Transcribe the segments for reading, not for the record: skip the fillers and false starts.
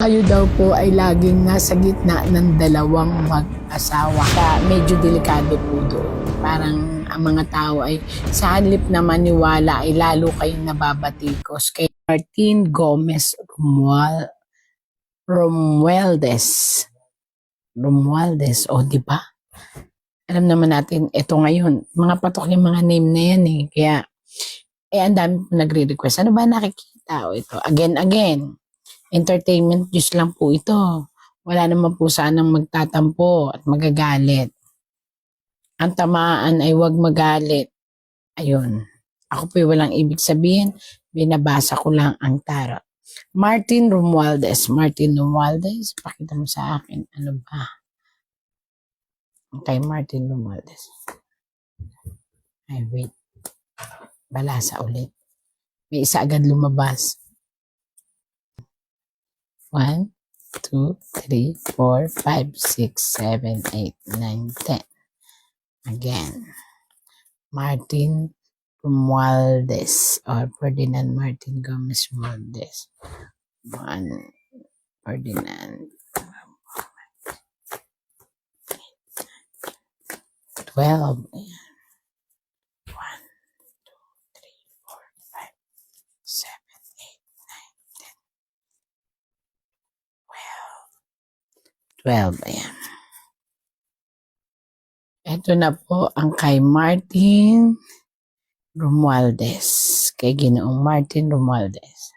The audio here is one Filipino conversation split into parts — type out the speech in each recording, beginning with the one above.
Kayo daw po ay laging nasa gitna ng dalawang mag-asawa. Kaya medyo delikado po doon. Parang ang mga tao ay sa halip na maniwala ay lalo kayong nababatikos. Kay Martin Gomez Romualdez. Romualdez, o di ba? Alam naman natin, ito ngayon, mga patok yung mga name na yan eh. Kaya, ang dami po nagre-request. Ano ba nakikita? O ito, again. Entertainment news lang po ito. Wala naman po sanang magtatampo at magagalit. Ang tamaan ay huwag magalit. Ayun. Ako po walang ibig sabihin. Binabasa ko lang ang tarot. Martin Romualdez. Martin Romualdez. Pakita mo sa akin. Ano ba? Okay, Martin Romualdez. Ay, wait. Balasa ulit. May isa agad lumabas. 1, 2, 3, 4, 5, 6, 7, 8, 9, 10. Again, Martin Romualdez or Ferdinand Martin Gomez Romualdez. 1, Ferdinand. 12. 1, 2, 3, 4, 5, 7, 8, 9, 10. 12. Ayan. Ito na po ang kay Martin Romualdez. Kay Ginoong Martin Romualdez.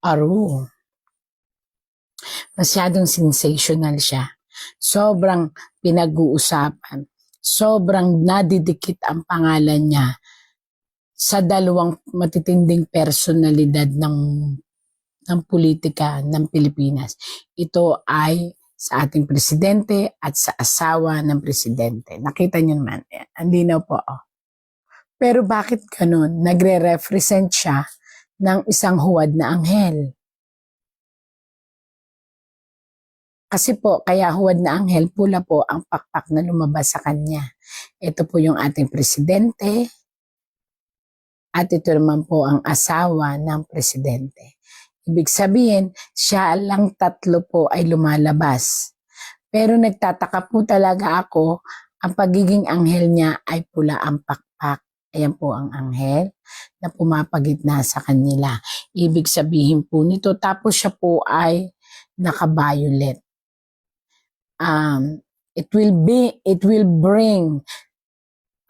Aru. Masyadong sensational siya. Sobrang pinag-uusapan. Sobrang nadidikit ang pangalan niya sa dalawang matitinding personalidad ng politika ng Pilipinas. Ito ay sa ating presidente at sa asawa ng presidente. Nakita niyo naman, ang linaw po. Pero bakit ganun? Nagre-represent siya ng isang huwad na anghel. Kasi po, kaya huwad na anghel, pula po ang pakpak na lumabas sa kanya. Ito po yung ating presidente at ito naman po ang asawa ng presidente. Ibig sabihin, siya lang tatlo po ay lumalabas. Pero nagtataka po talaga ako, ang pagiging anghel niya ay pula ang pakpak. Ayan po ang anghel na pumapagitna sa kanila. Ibig sabihin po nito, tapos siya po ay naka-violet. It will bring,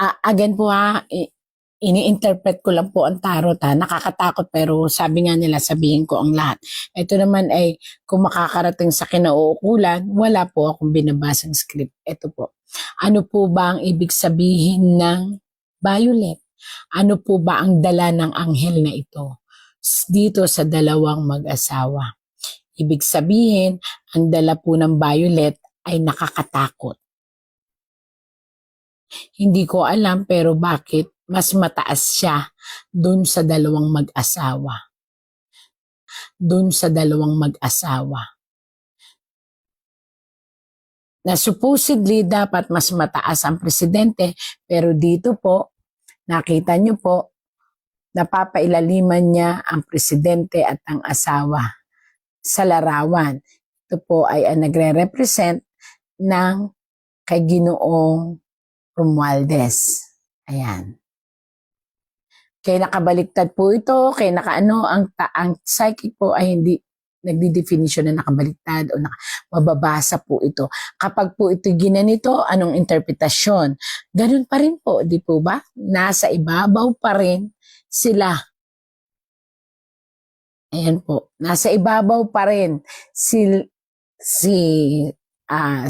again po ini-interpret ko lang po ang tarot nakakatakot pero sabi nga nila sabihin ko ang lahat. Ito naman ay kung makakarating sa kinauukulan, wala po akong binabasang script. Ito po. Ano po ba ang ibig sabihin ng violet? Ano po ba ang dala ng anghel na ito dito sa dalawang mag-asawa? Ibig sabihin, ang dala po ng violet ay nakakatakot. Hindi ko alam pero bakit mas mataas siya dun sa dalawang mag-asawa. Dun sa dalawang mag-asawa. Na supposedly dapat mas mataas ang presidente pero dito po, nakita nyo po, napapailaliman niya ang presidente at ang asawa sa larawan. Ito po ay nagre-represent ng kay Ginoong Romualdez. Ayan. Kaya nakabaliktad po ito, kaya nakaano, ang psychic po ay hindi nagdi-definition na nakabaliktad o mababasa po ito. Kapag po ito ginanito, anong interpretasyon? Ganun pa rin po, di po ba? Nasa ibabaw pa rin sila. Ayan po, nasa ibabaw pa rin si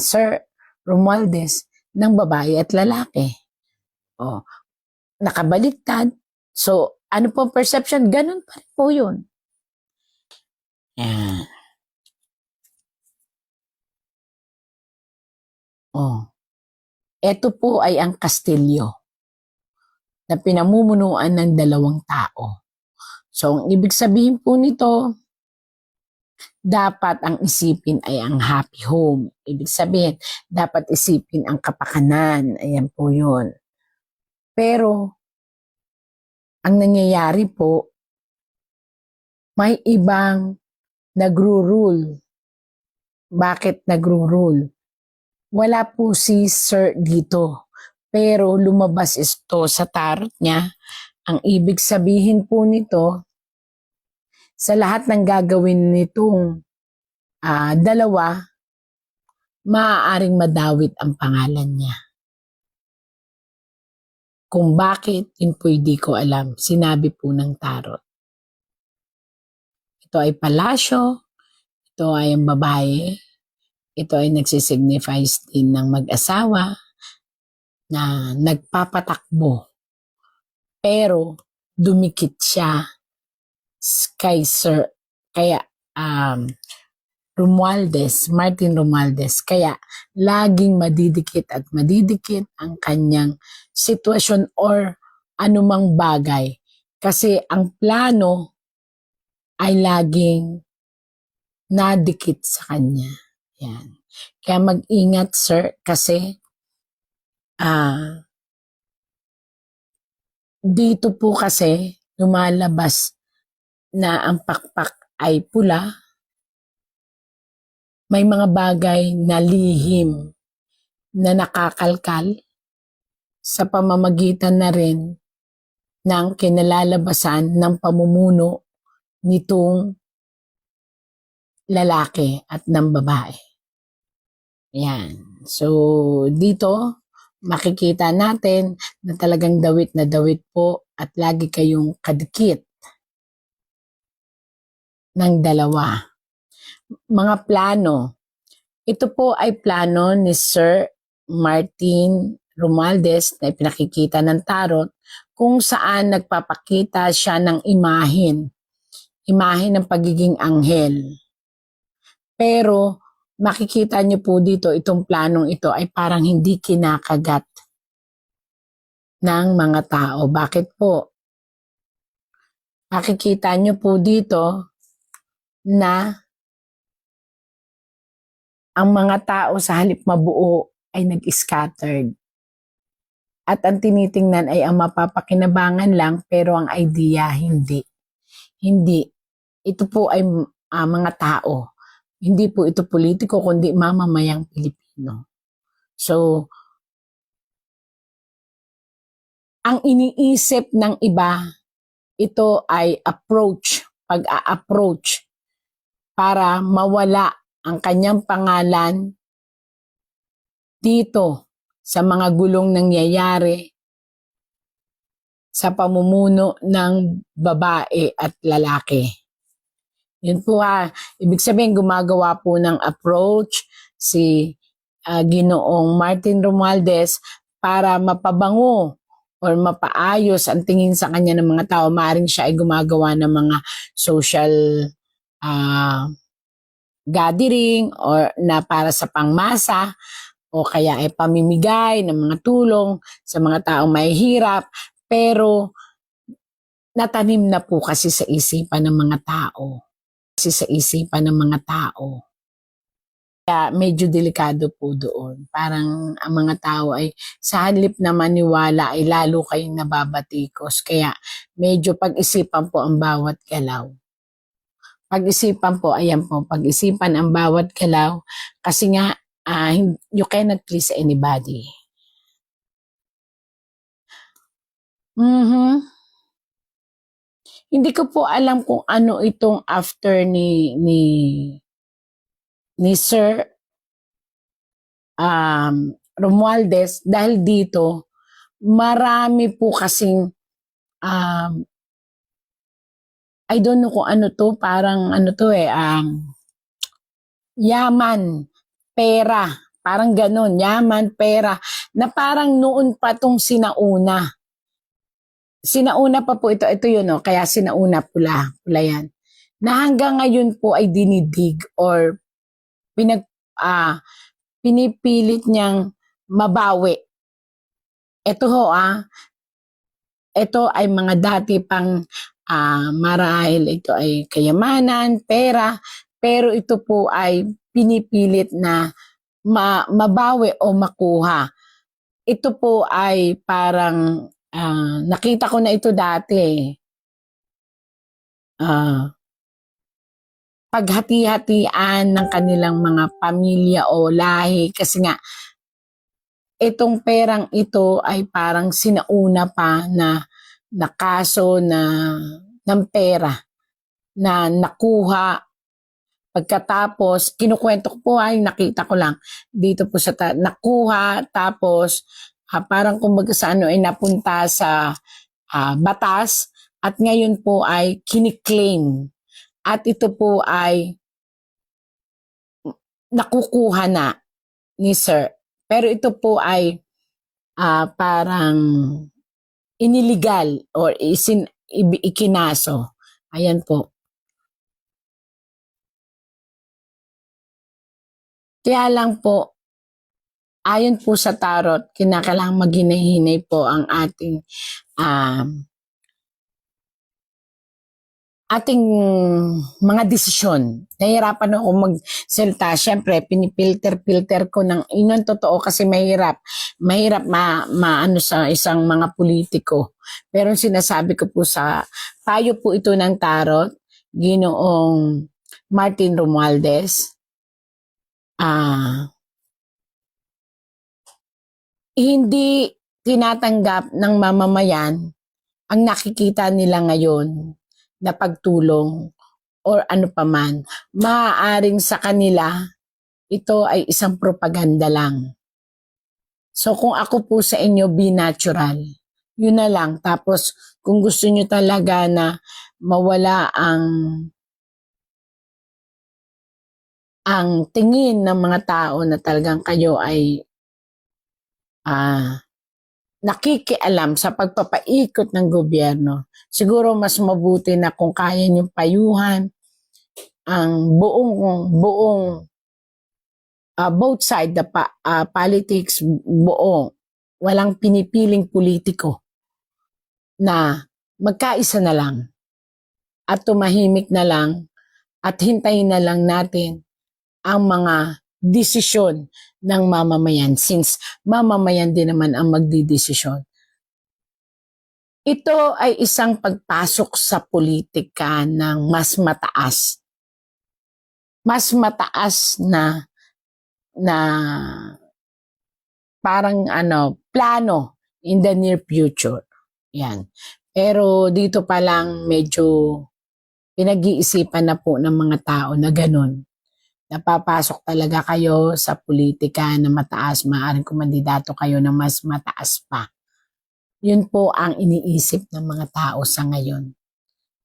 Sir Romualdez ng babae at lalaki. O, nakabaliktad. So, ano po perception? Ganun pa rin po yun. Ayan. O, ito po ay ang kastilyo na pinamumunuan ng dalawang tao. So, ang ibig sabihin po nito, dapat ang isipin ay ang happy home. Ibig sabihin, dapat isipin ang kapakanan. Ayan po yun. Pero, ang nangyayari po, may ibang nagro-rule. Bakit nagro-rule? Wala po si Sir dito. Pero lumabas ito sa tarot niya. Ang ibig sabihin po nito, sa lahat ng gagawin nitong dalawa, maaaring madawit ang pangalan niya. Kung bakit, yun po hindi ko alam. Sinabi po ng tarot. Ito ay palasyo, ito ay ang babae, ito ay nagsisignify din ng mag-asawa na nagpapatakbo. Pero dumikit siya kay Sir, kaya Martin Romualdez. Kaya laging madidikit at madidikit ang kanyang sitwasyon or anumang bagay. Kasi ang plano ay laging nadikit sa kanya. Yan. Kaya mag-ingat, sir, kasi dito po kasi lumalabas na ang pakpak ay pula. May mga bagay na lihim na nakakalkal sa pamamagitan na rin ng kinalalabasan ng pamumuno nitong lalaki at ng babae. Yan. So, dito makikita natin na talagang dawit na dawit po at lagi kayong kadikit ng dalawa. Mga plano. Ito po ay plano ni Sir Martin Romualdez na ipinakikita ng tarot kung saan nagpapakita siya ng imahen ng pagiging anghel. Pero makikita niyo po dito, itong planong ito ay parang hindi kinakagat ng mga tao. Bakit po? Makikita niyo po dito na ang mga tao sa halip mabuo ay nag-scattered. At ang tinitingnan ay ang mapapakinabangan lang, pero ang idea hindi. Hindi. Ito po ay mga tao. Hindi po ito politiko, kundi mamamayang Pilipino. So, ang iniisip ng iba, ito ay pag-a-approach para mawala ang kanyang pangalan dito sa mga gulong nangyayari sa pamumuno ng babae at lalaki. Yun po ibig sabihin gumagawa po ng approach si Ginoong Martin Romualdez para mapabango or mapaayos ang tingin sa kanya ng mga tao. Maaaring siya ay gumagawa ng mga social gathering or na para sa pangmasa o kaya ay pamimigay ng mga tulong sa mga taong mahihirap, pero natanim na po kasi sa isipan ng mga tao. Kaya medyo delikado po doon. Parang ang mga tao ay sa halip na maniwala ay lalo kayong nababatikos. Kaya medyo pag-isipan po ang bawat galaw. Pag-isipan ang bawat galaw kasi nga you cannot please anybody. Hindi ko po alam kung ano itong after ni Sir Romualdez, dahil dito marami po kasing I don't know kung ano to, parang ano to yaman, pera, parang ganon, yaman, pera, na parang noon pa tong sinauna pa po ito yun kaya sinauna pula yan, na hanggang ngayon po ay dinidig or pinipilit niyang mabawi. Ito ay mga dati pang marahil ito ay kayamanan, pera, pero ito po ay pinipilit na mabawi o makuha. Ito po ay parang nakita ko na ito dati. paghati-hatian ng kanilang mga pamilya o lahi kasi nga itong perang ito ay parang sinauna pa na kaso ng pera na nakuha pagkatapos kinukwento ko po ay nakita ko lang dito po sa nakuha tapos parang kumbaga sa ano ay napunta sa batas at ngayon po ay kiniklaim at ito po ay nakukuha na ni Sir. Pero ito po ay parang iniligal or ikinaso. Ayan po. Kaya lang po, ayon po sa tarot, kinakailangan maghinay-hinay po ang ating mga desisyon. Nahihirapan ako magsalita. Siyempre, pinipilter-filter ko ng inon totoo kasi mahirap maano sa isang mga politiko. Pero sinasabi ko po payo po ito ng tarot, Ginoong Martin Romualdez. Hindi tinatanggap ng mamamayan ang nakikita nila ngayon na pagtulong or ano paman. Maaaring sa kanila, ito ay isang propaganda lang. So kung ako po sa inyo, be natural. Yun na lang. Tapos kung gusto nyo talaga na mawala ang tingin ng mga tao na talagang kayo ay nakikialam sa pagpapaikot ng gobyerno. Siguro mas mabuti na kung kaya niyong payuhan ang buong both side the politics buong walang pinipiling politiko na magkaisa na lang at tumahimik na lang at hintayin na lang natin ang mga desisyon ng mamamayan since mamamayan din naman ang magdidesisyon. Ito ay isang pagpasok sa politika ng mas mataas. Mas mataas na parang plano in the near future. Yan. Pero dito pa lang medyo pinag-iisipan na po ng mga tao na ganun. Napapasok talaga kayo sa politika na mataas, maaaring kumandidato kayo na mas mataas pa. Yun po ang iniisip ng mga tao sa ngayon.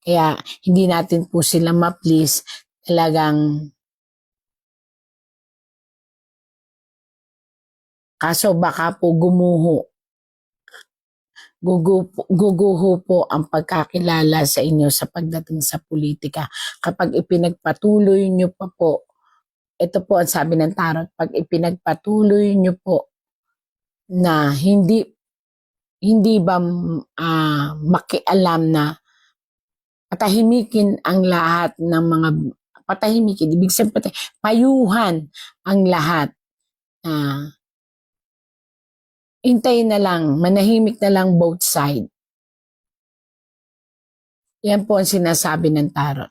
Kaya hindi natin po sila ma-please, talagang kaso baka po guguho po ang pagkakilala sa inyo sa pagdating sa politika. Kapag ipinagpatuloy nyo pa po, ito po ang sabi ng tarot, pag ipinagpatuloy nyo po na hindi ba makialam na patahimikin ang lahat ng mga patahimikin, ibig sabihin payuhan ang lahat. Hintayin na lang, manahimik na lang both side. Yan po ang sinasabi ng tarot.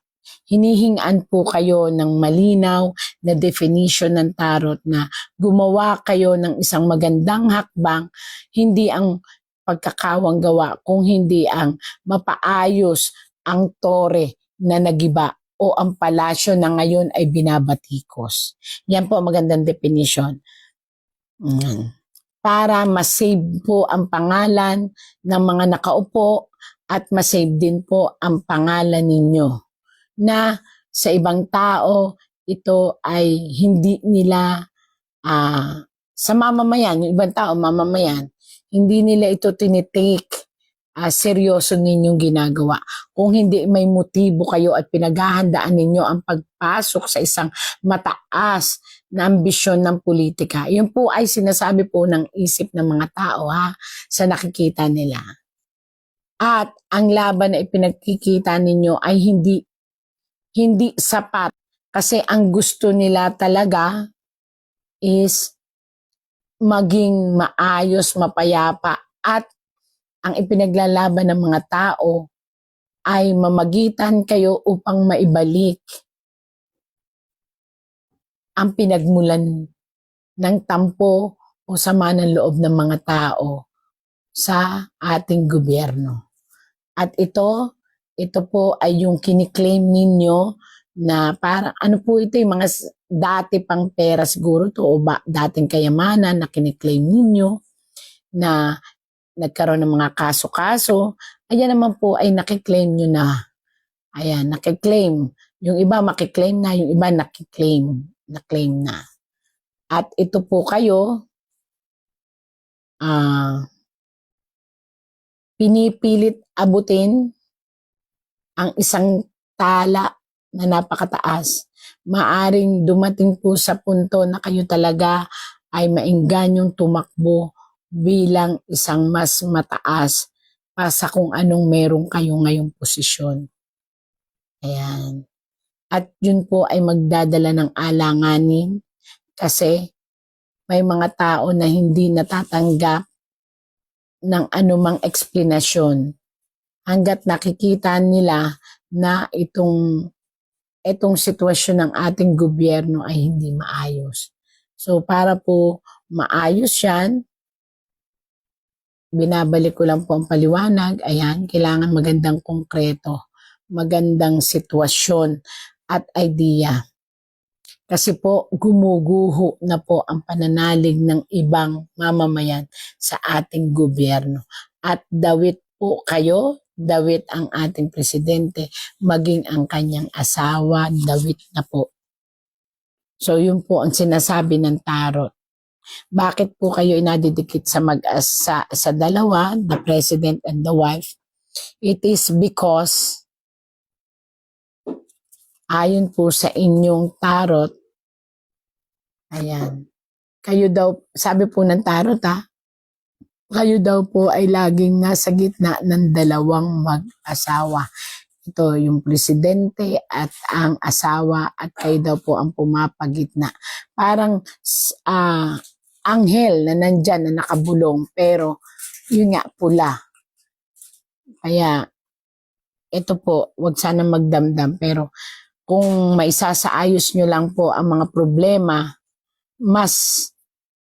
Hinihingaan po kayo ng malinaw na definition ng tarot na gumawa kayo ng isang magandang hakbang, hindi ang pagkakawang gawa, kung hindi ang mapaayos ang tore na nagiba o ang palasyo na ngayon ay binabatikos. Yan po ang magandang definition. Para masave po ang pangalan ng mga nakaupo at masave din po ang pangalan ninyo na sa ibang tao ito ay hindi nila sa mamamayan, yung ibang tao mamamayan, hindi nila ito tinitake seryoso ninyong ginagawa. Kung hindi may motibo kayo at pinaghahandaan ninyo ang pagpasok sa isang mataas na ambisyon ng politika, yun po ay sinasabi po ng isip ng mga tao sa nakikita nila. At ang laban na ipinagkikita ninyo ay hindi sapat kasi ang gusto nila talaga is maging maayos, mapayapa at ang ipinaglalaban ng mga tao ay mamagitan kayo upang maibalik ang pinagmulan ng tampo o sama ng loob ng mga tao sa ating gobyerno. At ito po ay yung kiniklaim ninyo na parang ano po ito, yung mga dati pang pera siguro to o dating kayamanan na kiniklaim ninyo na nagkaroon ng mga kaso-kaso. Ayan naman po ay nakiklaim nyo na. Ayan, nakiklaim. Yung iba makiklaim na, yung iba nakiklaim na. At ito po kayo, pinipilit abutin ang isang tala na napakataas. Maaring dumating po sa punto na kayo talaga ay maenganyong tumakbo bilang isang mas mataas pa sa kung anong meron kayo ngayong posisyon. Ayan. At yun po ay magdadala ng alanganin kasi may mga tao na hindi natatanggap ng anumang eksplanasyon hanggat nakikita nila na itong sitwasyon ng ating gobyerno ay hindi maayos. So para po maayos yan, binabalik ko lang po ang paliwanag, ayan, kailangan magandang konkreto, magandang sitwasyon at idea. Kasi po gumuguho na po ang pananalig ng ibang mamamayan sa ating gobyerno. At dawit po kayo, dawit ang ating presidente, maging ang kanyang asawa, dawit na po. So yun po ang sinasabi ng tarot. Bakit po kayo inadidikit sa dalawa, the president and the wife? It is because ayon po sa inyong tarot, ayan, kayo daw, sabi po ng tarot kayo daw po ay laging nasa gitna ng dalawang mag-asawa. Ito yung presidente at ang asawa at kayo daw po ang pumapagitna. Parang anghel na nandyan na nakabulong pero yun nga pula. Kaya ito po, wag sana magdamdam pero kung maisasaayos nyo lang po ang mga problema, mas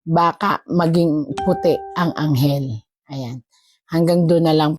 baka maging puti ang anghel. Ayan. Hanggang doon na lang